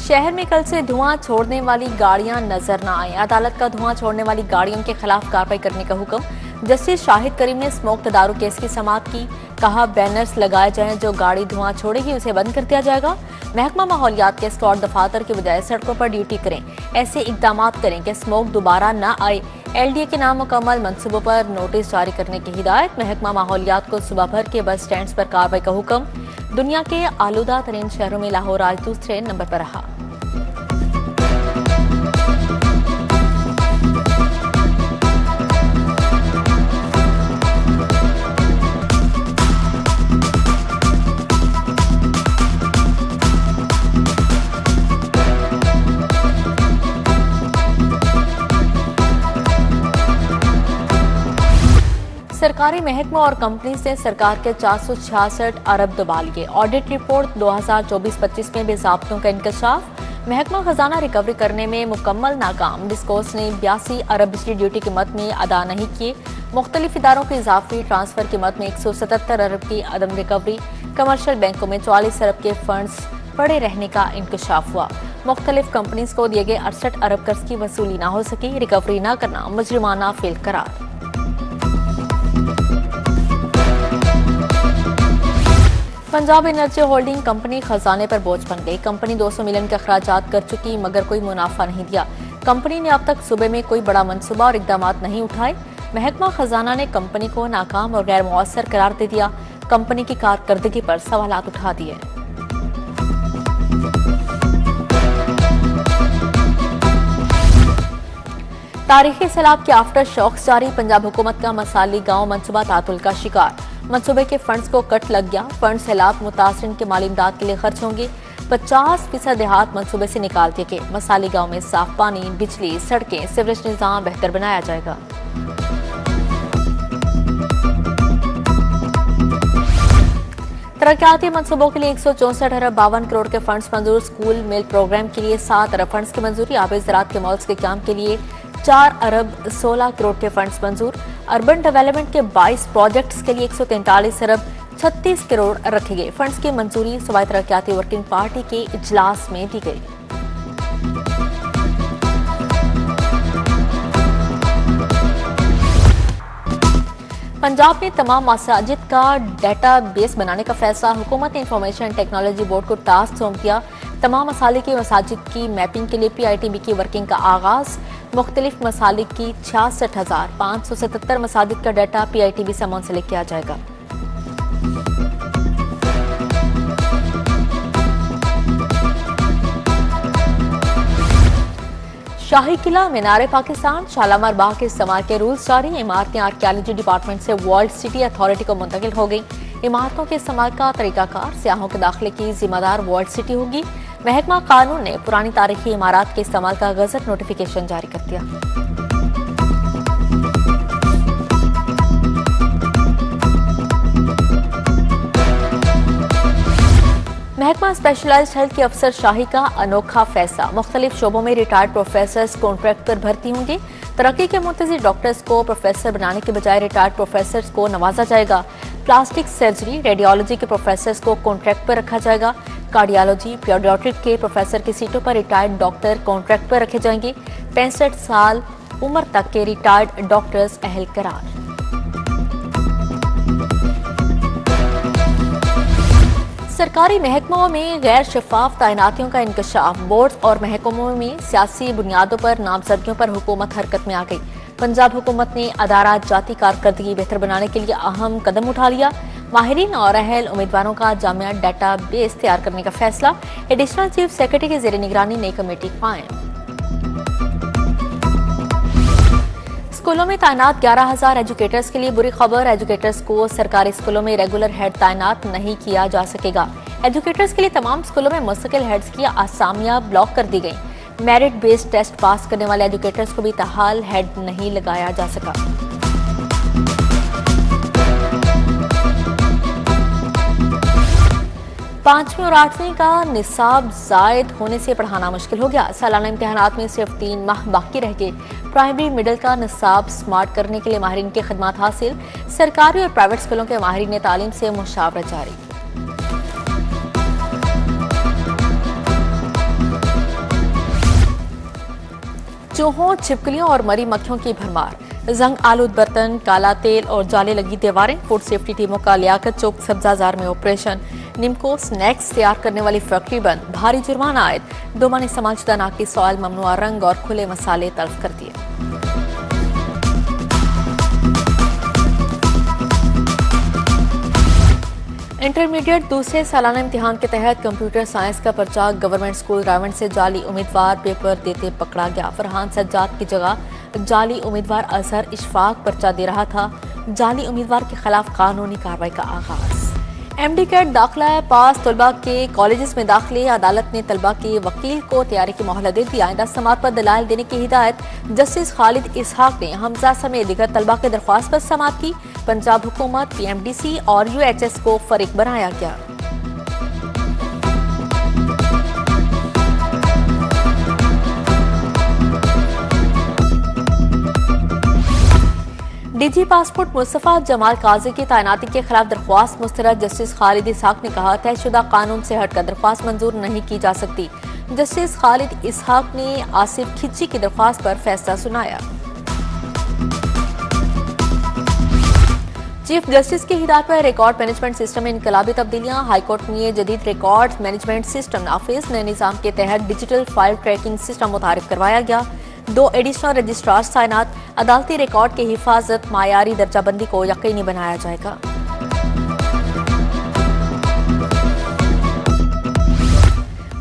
शहर में कल से धुआं छोड़ने वाली गाड़ियां नजर न आए। अदालत का धुआं छोड़ने वाली गाड़ियों के खिलाफ कार्रवाई करने का हुक्म। जस्टिस शाहिद करीम ने स्मोक तदारुक केस की समाअत की। कहा, बैनर्स लगाए जाएं, जो गाड़ी धुआं छोड़ेगी उसे बंद कर दिया जाएगा। महकमा माहौलियात के स्क्वाड दफातर के बजाय सड़कों पर ड्यूटी करें। ऐसे इकदाम करें कि स्मोक दोबारा न आए। LDA के नामुकम्मल मंसूबों पर नोटिस जारी करने की हिदायत। महकमा माहौलियात को सुबह भर के बस स्टैंड पर कार्रवाई का हुक्म। दुनिया के आलूदा तरीन शहरों में लाहौर आज दूसरे नंबर पर रहा। सरकारी महकमा और कंपनी से सरकार के 466 अरब दबा लिए। ऑडिट रिपोर्ट 2024-25 में बेज़ाब्तों का इंकशाफ। महकमा खजाना रिकवरी करने में मुकम्मल नाकाम। डिस्कोर्स ने 82 अरब बिजली ड्यूटी कीमत में अदा नहीं किए। मुख्तलिफ इदारों की इजाफी ट्रांसफर कीमत में 177 अरब की अदम रिकवरी। कमर्शियल बैंकों में 44 अरब के फंड्स पड़े रहने का इंकशाफ हुआ। मुख्तलिफ कंपनीज को दिए गए 68 अरब कर्ज की वसूली न हो सकी। रिकवरी न करना मुजरिमाना फेल करार। पंजाब एनर्जी होल्डिंग कंपनी खजाने पर बोझ बन गई। कंपनी 200 मिलियन के अखराजात कर चुकी मगर कोई मुनाफा नहीं दिया। कंपनी ने अब तक सूबे में कोई बड़ा मंसूबा और इकदाम नहीं उठाए। महकमा खजाना ने कंपनी को नाकाम और गैर मुअस्सर करार दे दिया। कंपनी की कारकर्दगी पर सवालात उठा दिए। तारीखी सैलाब के आफ्टर शॉक्स जारी। पंजाब हुकूमत का मसाली गांव मंसूबा तातुल का शिकार। मंसूबे के फंड्स को कट लग गया। फंड सैलाब मुतासरीन के माली इमदाद के लिए खर्च होंगे। 50% देहात मंसूबे से निकाल दिए गए। मसाली गांव में साफ पानी, बिजली, सड़कें, सीवरेज निजाम बेहतर बनाया जाएगा। तरक्याती मंसूबों के लिए 164 अरब 52 करोड़ के फंड्स मंजूर। स्कूल मिल प्रोग्राम के लिए 7 अरब फंड्स की मंजूरी। आबे ज़राअत के मॉल्स के काम के लिए 4 अरब 16 करोड़ के फंड्स मंजूर। अर्बन डेवलपमेंट के 22 प्रोजेक्ट्स के लिए 143 अरब 36 करोड़ रखे गए। फंड्स की मंजूरी सूबाई तरक्याती वर्किंग पार्टी के इजलास में दी गई। पंजाब में तमाम मसाजिद का डाटा बेस बनाने का फैसला। हुकूमत ने इंफॉर्मेशन टेक्नोलॉजी बोर्ड को टास्क सौंप दिया। तमाम मसालिक की मसाजिद की मैपिंग के लिए PITB की वर्किंग का आगाज। मुख्तलिफ मसालिक की 66,577 मसाजिद का डाटा PITB से मुंसलिक किया जाएगा। शाही किला, मीनार पाकिस्तान, शालामार बाग के इस्तेमाल के रूल्स जारी। इमारतें आर्कियोलॉजी डिपार्टमेंट से वर्ल्ड सिटी अथॉरिटी को मुंतकिल हो गई। इमारतों के इस्तेमाल का तरीकाकार सियाहों के दाखिले की जिम्मेदार वर्ल्ड सिटी होगी। महकमा कानून ने पुरानी तारीखी इमारत के इस्तेमाल का गजट नोटिफिकेशन जारी कर दिया। महकमा स्पेशलाइज्ड हेल्थ के अफसर शाही का अनोखा फैसला। मुख्तलिफ शोबों में रिटायर्ड प्रोफेसर्स कॉन्ट्रैक्ट पर भर्ती होंगे। तरक्की के मुंतज़िर डॉक्टर्स को प्रोफेसर बनाने के बजाय रिटायर्ड प्रोफेसर्स को नवाजा जाएगा। प्लास्टिक सर्जरी, रेडियोलॉजी के प्रोफेसर्स को कॉन्ट्रैक्ट पर रखा जाएगा। कार्डियोलॉजी, पीडियाट्रिक के प्रोफेसर की सीटों पर रिटायर्ड डॉक्टर कॉन्ट्रैक्ट पर रखे जाएंगे। 65 साल उम्र तक के रिटायर्ड डॉक्टर्स अहल करार। सरकारी महकमों में गैर शफाफ तैनातियों का इंकशाफ। बोर्ड और महकमों में सियासी बुनियादों पर नामजदगियों पर हुकूमत हरकत में आ गई। पंजाब हुकूमत ने अदारा जाती कारकर्दगी बेहतर बनाने के लिए अहम कदम उठा लिया। माहिरीन और अहल उम्मीदवारों का जामिया डाटा बेस तैयार करने का फैसला। एडिशनल चीफ सेक्रेटरी के जेर निगरानी नई कमेटी कायम। स्कूलों में तैनात 11,000 एजुकेटर्स के लिए बुरी खबर। एजुकेटर्स को सरकारी स्कूलों में रेगुलर हेड तैनात नहीं किया जा सकेगा। एजुकेटर्स के लिए तमाम स्कूलों में मुस्तकिल हेड्स की आसामियां ब्लॉक कर दी गई। मेरिट बेस्ड टेस्ट पास करने वाले एजुकेटर्स को भी ताहाल हेड नहीं लगाया जा सका। पांचवीं और 8वीं का निसाब जायद होने से पढ़ाना मुश्किल हो गया। सालाना इम्तिहानात में सिर्फ 3 माह बाकी रह गए। प्राइमरी मिडिल का निसाब स्मार्ट करने के लिए माहिरीन की खिदमत हासिल। सरकारी और प्राइवेट स्कूलों के माहिरीन तालीम से मुशावरत जारी। चूहों, छिपकलियों और मरी मक्खियों की भरमार। जंग आलूद बर्तन, काला तेल और जाले लगी दीवारें। फूड सेफ्टी टीमों का लियाकत चौक सब्जाजार में ऑपरेशन। निम्को स्नैक्स तैयार करने वाली फैक्ट्री बंद, भारी जुर्माना आयद। डोमा ने समाजदा नाकी सॉइल, ममनुआ रंग और खुले मसाले तल्फ कर दिए। इंटरमीडिएट दूसरे सालाना इम्तिहान के तहत कंप्यूटर साइंस का पर्चा गवर्नमेंट स्कूल रावण से जाली उम्मीदवार पेपर देते पकड़ा गया। फरहान सज्जाद की जगह जाली उम्मीदवार अजहर इशफाक पर्चा दे रहा था। जाली उम्मीदवार के खिलाफ कानूनी कार्रवाई का आगाज। एमडी कैट दाखिला पास तलबा के कॉलेजेस में दाखिले। अदालत ने तलबा के वकील को तैयारी की मोहलत दे दी। आइंदा समात पर दलाइल देने की हिदायत। जस्टिस खालिद इसहाक ने हमजा समेत दीगर तलबा के दरख्वास्त पर समात की। पंजाब हुकूमत, पीएमडीसी और यूएचएस को फरीक बनाया गया। डीजी पासपोर्ट मुस्तफा जमाल काजी की तैनाती के खिलाफ दरख्वास्त मुस्तरद। जस्टिस खालिद इसहाक ने कहा, तयशुदा कानून से हटकर दरख्वास्त मंजूर नहीं की जा सकती। जस्टिस खालिद इसहाक ने आसिफ खिची की दरख्वास्त पर फैसला सुनाया। चीफ जस्टिस की हिदायत पर रिकॉर्ड मैनेजमेंट सिस्टम में इनकलाबी तब्दीलियां। हाईकोर्ट में जदीद रिकॉर्ड मैनेजमेंट सिस्टम नाफिज। नए निजाम के तहत डिजिटल फाइल ट्रैकिंग सिस्टम मुतारिफ करवाया गया। 2 एडिशनल रजिस्ट्रार तैनात। अदालती रिकॉर्ड की हिफाजत, मायारी दर्जाबंदी को यकीनी बनाया जाएगा।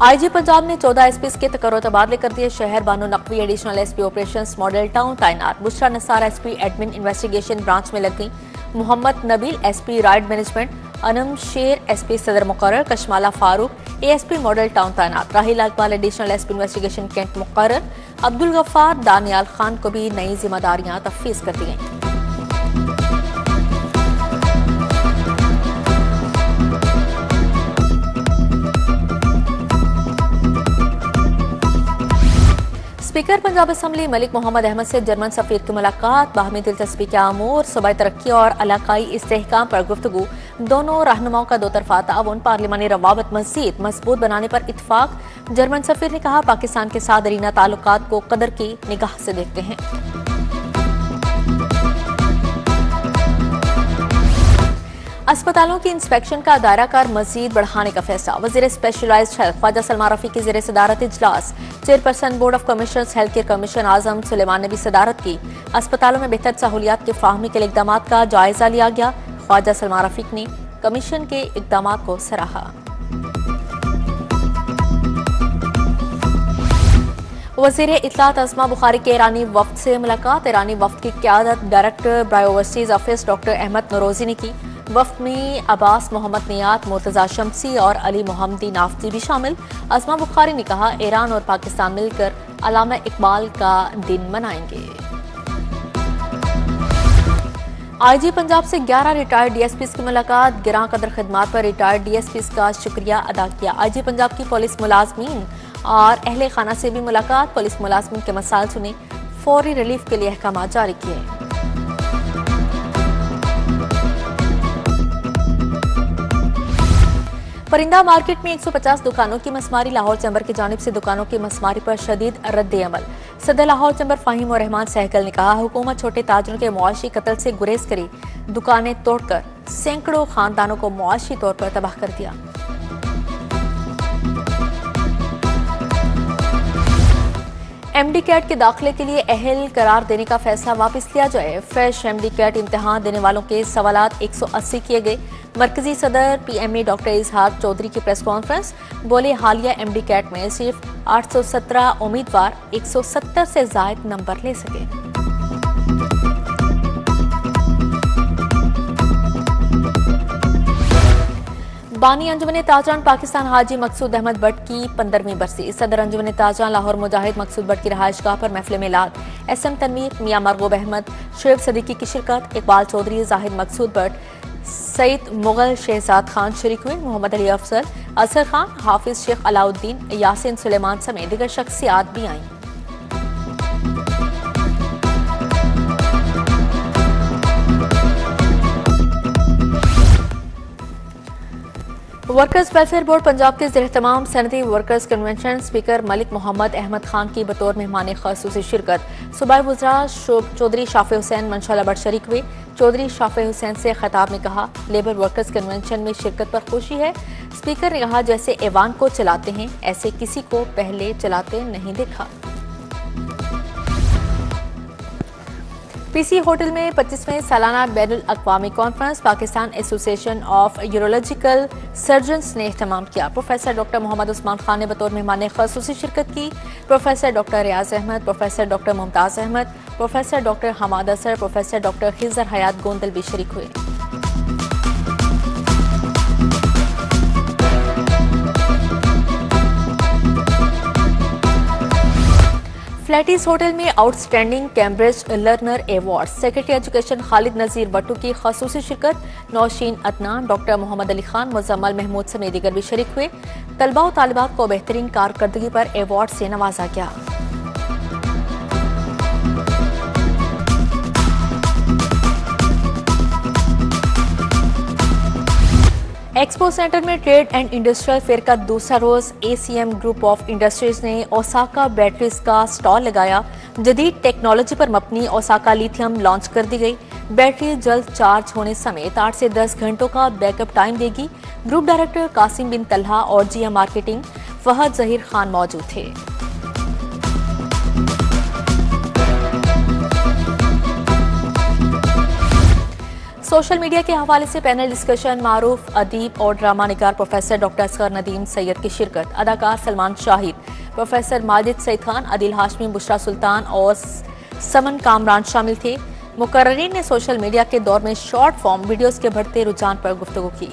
आईजी पंजाब ने 14 एसपी के तकर्रो तबादले कर दिए। शहर Bano Naqvi additional SP operations Model Town तैनात। Bushra Nasar SP admin investigation branch में लग गई। Mohammad Nabeel SP riot management. Anam Sher SP Sadar मुकर्रर। Kashmala Farooq ASP Model Town तैनात। Raheel Iqbal additional SP investigation cantt मुकर्रर। अब्दुल गफ्फार दानियाल खान को भी नई जिम्मेदारियां तफवीज कर दी गई। स्पीकर पंजाब असम्बली मलिक मोहम्मद अहमद से जर्मन सफीर की मुलाकात। बाहमी दिलचस्पी के अमूर, सूबाई तरक्की और इलाकाई इस्तेहकाम पर गुफ्तगू। दोनों रहनुमाओं का दोतरफा ताउन, पार्लिमानी रवाबत मजीद मजबूत बनाने पर इत्तफाक। जर्मन सफीर ने कहा, पाकिस्तान के साथ दरीना ताल्लुकात को कदर की निगाह से देखते हैं। अस्पतालों की इंस्पेक्शन का दायरा कार मजीद बढ़ाने का फैसला। वजीर स्पेशलाइज्ड हेल्थ ख्वाजा सलमान रफी की ज़ेर सदारत इजलास। Chairperson board of commissioners health care commission Azam Suleman ने भी सदारत की। अस्पतालों में बेहतर सहूलियात की फराहमी के लिए इकदाम का जायजा लिया गया। ख्वाजा सलमान रफी ने कमीशन के इकदाम को सराहा। वज़ीर इत्तलात अस्मा बुखारी के ईरानी वफ्द से मुलाकात। ईरानी वफ्द की क़यादत director biodiversities office doctor Ahmad Norouzi ने की। वफ्द में अब्बास मोहम्मद नियात, मुर्तजा शमसी और अली मोहम्मदी नाफ्ती भी शामिल। अस्मा बुखारी ने कहा, ईरान और पाकिस्तान मिलकर अल्लामा इकबाल का दिन मनाएंगे। आईजी पंजाब से 11 रिटायर्ड डीएसपी की मुलाकात। गिरां कदर खिदमात पर रिटायर्ड डीएसपी का शुक्रिया अदा किया। आईजी पंजाब की पुलिस मुलाजमीन और अहले खाना से भी मुलाकात। पुलिस मुलाजमीन के मसाइल सुने, फौरी रिलीफ के लिए अहकाम जारी किए। परिंदा मार्केट में 150 दुकानों की मसमारी। लाहौर चैम्बर की जानिब से दुकानों की मसमारी पर शदीद रद्द अमल। सदर लाहौर चैम्बर फाहिम और रहमान सहगल ने कहा, हुकूमत छोटे ताजरों के मुआशी कत्ल से गुरेज करी। दुकानें तोड़कर सैकड़ों खानदानों को मुआशी तौर पर तबाह कर दिया। एमडी कैट के दाखिले के लिए अहल करार देने का फैसला वापस लिया जाए। फ्रेश एमडी कैट इम्तिहान देने वालों के सवालात 180 किए गए। मरकजी सदर पीएमए डॉक्टर इसहाक चौधरी की प्रेस कॉन्फ्रेंस। बोले, हालिया एमडी कैट में सिर्फ 817 उम्मीदवार 170 से जायद नंबर ले सके। बानी अंजुमन ताजरान पाकिस्तान हाजी मकसूद अहमद भट्ट की 15वीं बरसी। सदर अंजुमन ताजरान लाहौर मुजाहिद मकसूद भट्ट की रहायशगाह पर महफिल मिलाद। एसएम तनवीर, मियां मरगूब अहमद, शुएब सदीकी की शिरकत। इकबाल चौधरी, जाहिद मकसूद भट्ट, सईद मुगल, शहजाद खान शरीक हुए। मोहम्मद अली अफसर, असर खान, हाफिज शेख अलाउद्दीन, यासिन सुलेमान समेत दीगर शख्सियात भी आईं। वर्कर्स वेलफेयर बोर्ड पंजाब के ज़ेर-ए-तमाम सनती workers convention speaker Malik Mohammad Ahmad Khan की बतौर मेहमान ख़ासूसी शिरकत। सूबाई वज़रा चौधरी शाफे हुसैन मंशाला बट शरीक हुए। चौधरी शाफे हुसैन से खिताब में कहा, लेबर वर्कर्स कन्वेंशन में शिरकत पर खुशी है। स्पीकर ने कहा, जैसे ऐवान को चलाते हैं ऐसे किसी को पहले चलाते नहीं देखा। पीसी होटल में 25वें सालाना बैनुल अक़वामी conference Pakistan association of urological surgeons ने एहतमाम किया। प्रोफेसर डॉक्टर मोहम्मद उस्मान खान ने बतौर मेहमान ख़ासूसी शिरकत की। Professor doctor Riaz Ahmad, professor doctor Mumtaz Ahmad, professor doctor Hammad Asar, professor doctor Khizar Hayat Gondal भी शरीक हुए। फ्लैटिस होटल में outstanding Cambridge learner award secretary education Khalid Nazir Buttu की ख़ासूसी शिरकत। नौशीन अदनान, डॉक्टर मोहम्मद अली खान, मुजम्मल महमूद समेत दीगर भी शरीक हुए। तलबा और तालिबात को बेहतरीन कारकर्दगी पर अवार्ड से नवाजा गया। एक्सपो सेंटर में ट्रेड एंड इंडस्ट्रियल फेयर का दूसरा रोज एसीएम ग्रुप ऑफ इंडस्ट्रीज ने ओसाका बैटरीज का स्टॉल लगाया। जदीद टेक्नोलॉजी पर मबनी ओसाका लिथियम लॉन्च कर दी गई। बैटरी जल्द चार्ज होने समेत 8 से 10 घंटों का बैकअप टाइम देगी। ग्रुप डायरेक्टर कासिम बिन तल्हा और जीएम मार्केटिंग फहद जहीर खान मौजूद थे। सोशल मीडिया के हवाले से पैनल डिस्कशन मारूफ अदीब और ड्रामा निगार प्रोफेसर डॉक्टर असगर नदीम सैयद की शिरकत। अदाकार सलमान शाहिद, प्रोफेसर माजिद सईद खान, आदिल हाशमी, बुशरा सुल्तान और समन कामरान शामिल थे। मुकर्रीन ने सोशल मीडिया के दौर में शॉर्ट फॉर्म वीडियोस के बढ़ते रुझान पर गुफ्तगू की।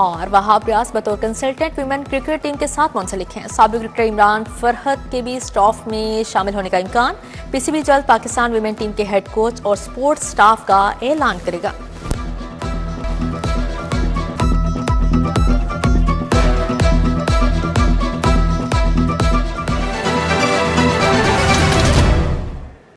और वहाब रियाज बतौर कंसल्टेंट विमेन क्रिकेट टीम के साथ मुंसलिक हैं। साबिक क्रिकेटर इमरान फरहत के भी स्टाफ में शामिल होने का इम्कान। पीसीबी जल्द पाकिस्तान विमेन टीम के हेड कोच और स्पोर्ट्स स्टाफ का ऐलान करेगा।